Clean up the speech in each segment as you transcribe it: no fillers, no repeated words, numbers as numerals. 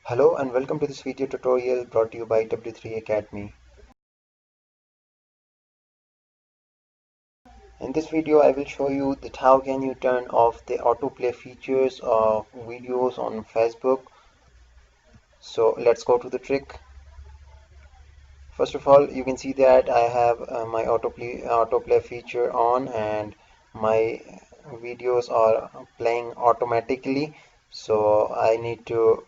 Hello and welcome to this video tutorial brought to you by W3 Academy. In this video I will show you that how can you turn off the autoplay features of videos on Facebook. So let's go to the trick. First of all, you can see that I have my autoplay feature on and my videos are playing automatically. So I need to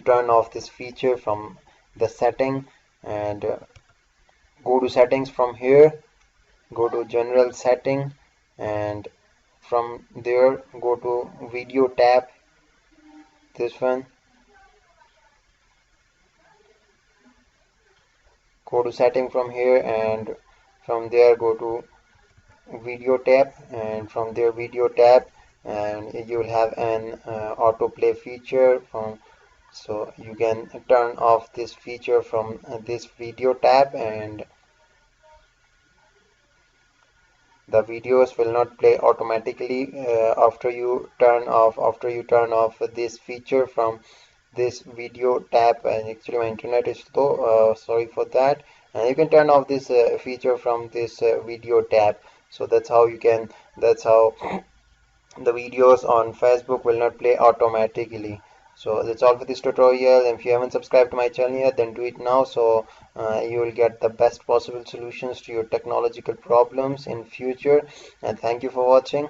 turn off this feature from the setting and go to settings from here, go to general setting, and from there go to video tab, this one, go to setting from here, and from there go to video tab, and from there video tab, and you will have an autoplay feature from, so you can turn off this feature from this video tab, and the videos will not play automatically after you turn off this feature from this video tab. And actually my internet is slow, sorry for that. And you can turn off this feature from this video tab. So that's how the videos on Facebook will not play automatically. So that's all for this tutorial. If you haven't subscribed to my channel yet, then do it now, so you will get the best possible solutions to your technological problems in future. And thank you for watching.